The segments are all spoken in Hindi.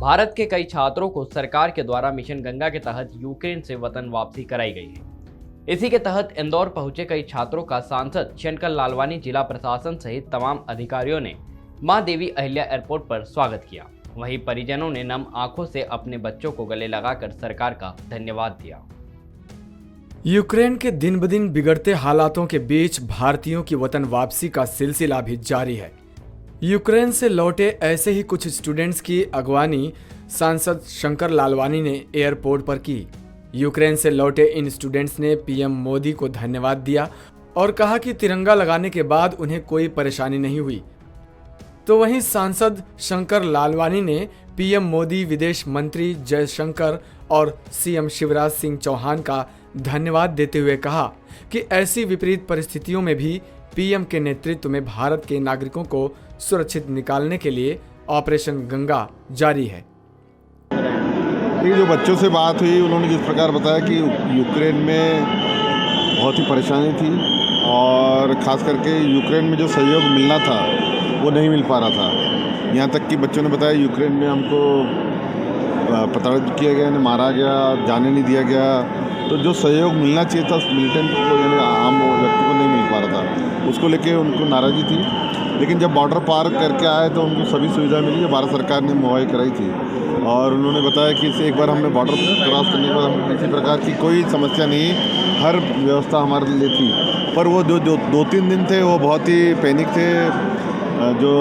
भारत के कई छात्रों को सरकार के द्वारा मिशन गंगा के तहत यूक्रेन से वतन वापसी कराई गई है। इसी के तहत इंदौर पहुंचे कई छात्रों का सांसद शंकर लालवानी, जिला प्रशासन सहित तमाम अधिकारियों ने मां देवी अहिल्या एयरपोर्ट पर स्वागत किया। वहीं परिजनों ने नम आंखों से अपने बच्चों को गले लगाकर सरकार का धन्यवाद दिया। यूक्रेन के दिन ब दिन बिगड़ते हालातों के बीच भारतीयों की वतन वापसी का सिलसिला भी जारी है। यूक्रेन से लौटे ऐसे ही कुछ स्टूडेंट्स की अगवानी सांसद शंकर लालवानी ने एयरपोर्ट पर की। यूक्रेन से लौटे इन स्टूडेंट्स ने पीएम मोदी को धन्यवाद दिया और कहा कि तिरंगा लगाने के बाद उन्हें कोई परेशानी नहीं हुई। तो वहीं सांसद शंकर लालवानी ने पीएम मोदी, विदेश मंत्री जयशंकर और सीएम शिवराज सिंह चौहान का धन्यवाद देते हुए कहा कि ऐसी विपरीत परिस्थितियों में भी पीएम के नेतृत्व में भारत के नागरिकों को सुरक्षित निकालने के लिए ऑपरेशन गंगा जारी है। जो बच्चों से बात हुई, उन्होंने जिस प्रकार बताया कि यूक्रेन में बहुत ही परेशानी थी और ख़ास करके यूक्रेन में जो सहयोग मिलना था वो नहीं मिल पा रहा था। यहाँ तक कि बच्चों ने बताया यूक्रेन में हमको प्रताड़ित किया गया, मारा गया, जाने नहीं दिया गया। तो जो सहयोग मिलना चाहिए था मिलिटेंट को, यानी आम व्यक्ति को, नहीं मिल पा रहा था। उसको लेके उनको नाराज़गी थी। लेकिन जब बॉर्डर पार करके आए तो उनको सभी सुविधा मिली जो भारत सरकार ने मुहैया कराई थी। और उन्होंने बताया कि इससे एक बार हमने बॉर्डर क्रॉस करने के बाद हम किसी प्रकार की कोई समस्या नहीं, हर व्यवस्था हमारे लिए थी। पर वो जो 2-3 दिन थे वो बहुत ही पैनिक थे। जो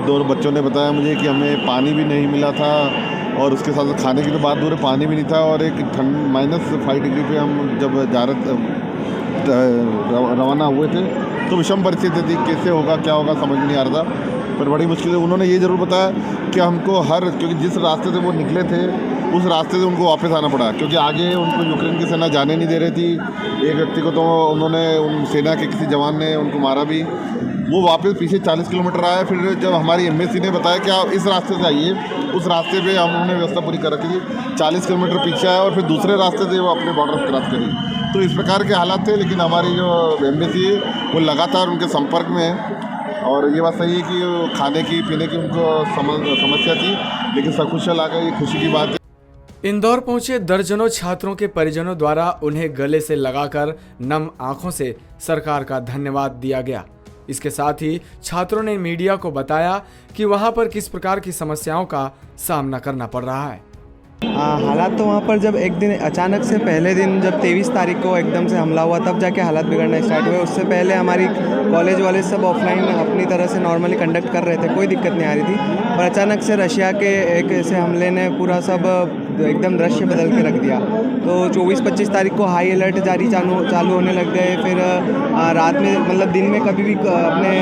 दोनों बच्चों ने बताया मुझे कि हमें पानी भी नहीं मिला था और उसके साथ खाने की तो बात दूर है, पानी भी नहीं था। और एक ठंड -5 डिग्री पे हम जब रवाना हुए थे तो विषम परिस्थिति थी, कैसे होगा क्या होगा समझ नहीं आ रहा था। पर बड़ी मुश्किल है। उन्होंने ये ज़रूर बताया कि हमको क्योंकि जिस रास्ते से वो निकले थे उस रास्ते से उनको वापस आना पड़ा, क्योंकि आगे उनको यूक्रेन की सेना जाने नहीं दे रही थी। एक व्यक्ति को तो उन्होंने सेना के किसी जवान ने उनको मारा भी। वो वापस पीछे 40 किलोमीटर आया। फिर जब हमारी एमबेसी ने बताया कि आप इस रास्ते से आइए, उस रास्ते पे हमने व्यवस्था पूरी कर रखी थी। 40 किलोमीटर पीछे आया और फिर दूसरे रास्ते से वो अपने बॉर्डर क्रॉस करी। तो इस प्रकार के हालात थे। लेकिन हमारी जो एमबेसी है वो लगातार उनके संपर्क में है। और ये बात सही है कि खाने की पीने की उनको समस्या थी, लेकिन सकुशल आ गए, ये खुशी की बात है। इंदौर पहुंचे दर्जनों छात्रों के परिजनों द्वारा उन्हें गले से लगाकर नम आंखों से सरकार का धन्यवाद दिया गया। इसके साथ ही छात्रों ने मीडिया को बताया कि वहां पर किस प्रकार की समस्याओं का सामना करना पड़ रहा है। हालात तो वहाँ पर जब एक दिन अचानक से पहले दिन जब 23 तारीख को एकदम से हमला हुआ तब जाके हालात बिगड़ना स्टार्ट हुए। उससे पहले हमारी कॉलेज वाले सब ऑफलाइन अपनी तरह से नॉर्मली कंडक्ट कर रहे थे, कोई दिक्कत नहीं आ रही थी। और अचानक से रशिया के एक ऐसे हमले ने पूरा सब एकदम दृश्य बदल के रख दिया। तो 24-25 तारीख को हाई अलर्ट चालू होने लग गए। फिर रात में मतलब दिन में कभी भी अपने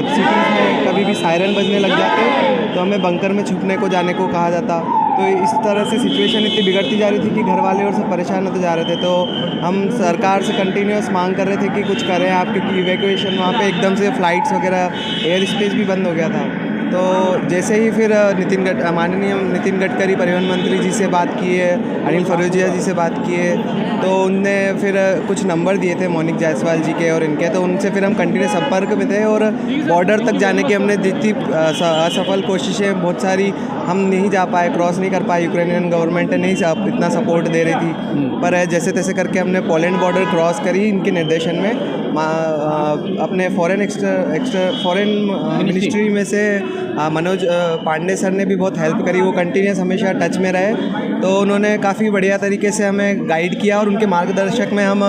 सिटीज़ में कभी भी सायरन बजने लग जाते तो हमें बंकर में छुपने को जाने को कहा जाता। तो इस तरह से सिचुएशन इतनी बिगड़ती जा रही थी कि घर वाले और सब परेशान होते जा रहे थे। तो हम सरकार से कंटिन्यूस मांग कर रहे थे कि कुछ करें आप, क्योंकि इवैक्यूएशन वहाँ पे एकदम से फ़्लाइट्स वगैरह, एयर स्पेस भी बंद हो गया था। तो जैसे ही फिर माननीय नितिन गडकरी परिवहन मंत्री जी से बात किए, अनिल फरोजिया जी से बात किए, तो उनने फिर कुछ नंबर दिए थे मोनिक जायसवाल जी के और इनके। तो उनसे फिर हम कंटिन्यू संपर्क में थे और बॉर्डर तक जाने की हमने जितनी असफल कोशिशें बहुत सारी, हम नहीं जा पाए, क्रॉस नहीं कर पाए। यूक्रेनियन गवर्नमेंट नहीं इतना सपोर्ट दे रही थी। पर जैसे तैसे करके हमने पोलैंड बॉर्डर क्रॉस करी इनके निर्देशन में। अपने फॉरेन मिनिस्ट्री में से मनोज पांडे सर ने भी बहुत हेल्प करी। वो कंटिन्यूस हमेशा टच में रहे, तो उन्होंने काफ़ी बढ़िया तरीके से हमें गाइड किया और उनके मार्गदर्शक में हम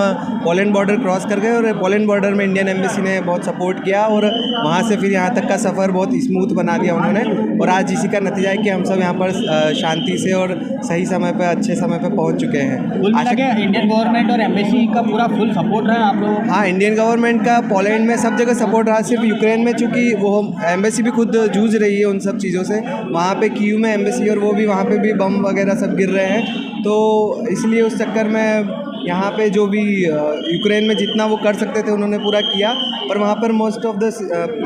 पोलैंड बॉर्डर क्रॉस कर गए। और पोलैंड बॉर्डर में इंडियन एम्बेसी ने बहुत सपोर्ट किया और वहाँ से फिर यहाँ तक का सफ़र बहुत स्मूथ बना दिया उन्होंने। और आज इसी का नतीजा है कि हम सब यहाँ पर शांति से और सही समय पर, अच्छे समय पर पहुँच चुके हैं। इंडियन गवर्नमेंट और एम्बेसी का पूरा फुल सपोर्ट रहा आप लोग? हाँ, इंडियन गवर्नमेंट का पोलैंड में सब जगह सपोर्ट रहा। सिर्फ यूक्रेन में, चूँकि वो एम्बेसी भी खुद जूझ रही है उन सब चीज़ों से। वहाँ पे कीव में एम्बेसी और वो भी वहाँ पे भी बम वगैरह सब गिर रहे हैं। तो इसलिए उस चक्कर में यहाँ पे जो भी यूक्रेन में जितना वो कर सकते थे उन्होंने पूरा किया। पर वहाँ पर मोस्ट ऑफ द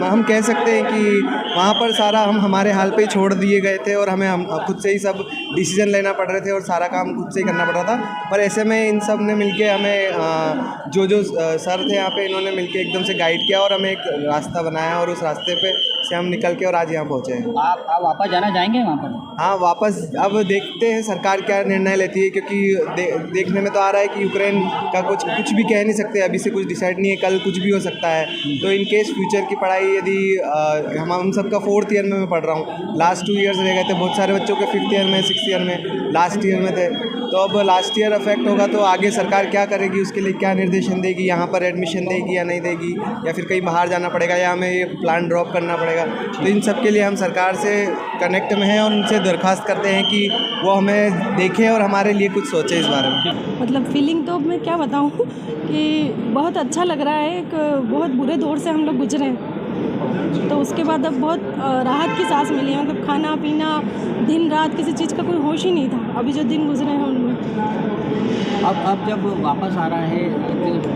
हम कह सकते हैं कि वहाँ पर सारा हम हमारे हाल पे ही छोड़ दिए गए थे और हम खुद से ही सब डिसीजन लेना पड़ रहे थे और सारा काम खुद से ही करना पड़ रहा था। पर ऐसे में इन सब ने मिलके हमें जो सर थे यहाँ पे, इन्होंने मिलके एकदम से गाइड किया और हमें एक रास्ता बनाया और उस रास्ते पे से हम निकल के और आज यहाँ पहुँचे हैं। आप वापस जाना चाहेंगे वहाँ पर? हाँ, वापस अब देखते हैं सरकार क्या निर्णय लेती है, क्योंकि देखने में तो आ रहा है कि यूक्रेन का कुछ भी कह नहीं सकते, अभी से कुछ डिसाइड नहीं है, कल कुछ भी हो सकता है। तो इन केस फ्यूचर की पढ़ाई यदि हम सबका 4th ईयर में मैं पढ़ रहा हूँ, लास्ट 2 ईयर्स रह गए थे, बहुत सारे बच्चों के 5th ईयर में 6th ईयर में लास्ट ईयर में थे, तो अब लास्ट ईयर अफेक्ट होगा तो आगे सरकार क्या करेगी, उसके लिए क्या निर्देशन देगी, यहाँ पर एडमिशन देगी या नहीं देगी, या फिर कहीं बाहर जाना पड़ेगा या हमें ये प्लान ड्रॉप करना पड़ेगा। तो इन सब के लिए हम सरकार से कनेक्ट में हैं और उनसे दरख्वास्त करते हैं कि वो हमें देखें और हमारे लिए कुछ सोचे इस बारे में। मतलब फीलिंग तो मैं क्या बताऊँ कि बहुत अच्छा लग रहा है। एक बहुत बुरे दौर से हम लोग गुजरे हैं, तो उसके बाद अब बहुत राहत की सांस मिली है। मतलब खाना पीना दिन रात किसी चीज़ का कोई होश ही नहीं था, अभी जो दिन गुजरे हैं उनमें। अब जब वापस आ रहा है,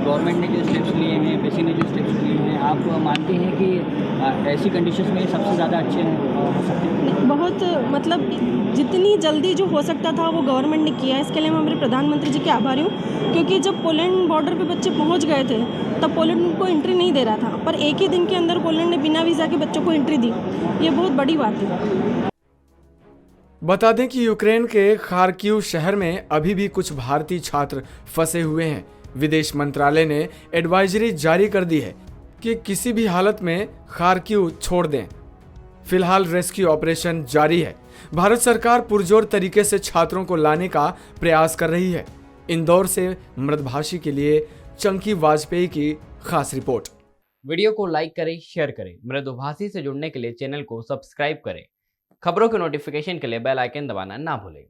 गवर्नमेंट ने जो स्टेप्स लिए हैं, एम्बेसी ने जो स्टेप्स लिए हैं, आप मानते हैं कि ऐसी कंडीशंस में सबसे ज़्यादा अच्छे हो सकते हैं? बहुत मतलब जितनी जल्दी जो हो सकता था वो गवर्नमेंट ने किया है। इसके लिए मैं हमारे प्रधानमंत्री जी के आभारी हूँ, क्योंकि जब पोलैंड बॉर्डर पे बच्चे पहुँच गए थे तब पोलैंड उनको एंट्री नहीं दे रहा था, पर एक ही दिन के अंदर पोलैंड ने बिना वीज़ा के बच्चों को एंट्री दी। ये बहुत बड़ी बात है। बता दें कि यूक्रेन के खार्किव शहर में अभी भी कुछ भारतीय छात्र फंसे हुए हैं। विदेश मंत्रालय ने एडवाइजरी जारी कर दी है कि किसी भी हालत में खार्किव छोड़ दें। फिलहाल रेस्क्यू ऑपरेशन जारी है। भारत सरकार पुरजोर तरीके से छात्रों को लाने का प्रयास कर रही है। इंदौर से मृदभाषी के लिए चंकी वाजपेयी की खास रिपोर्ट। वीडियो को लाइक करें, शेयर करें। मृदुभाषी से जुड़ने के लिए चैनल को सब्सक्राइब करें। खबरों के नोटिफिकेशन के लिए बेल आइकन दबाना ना भूलें।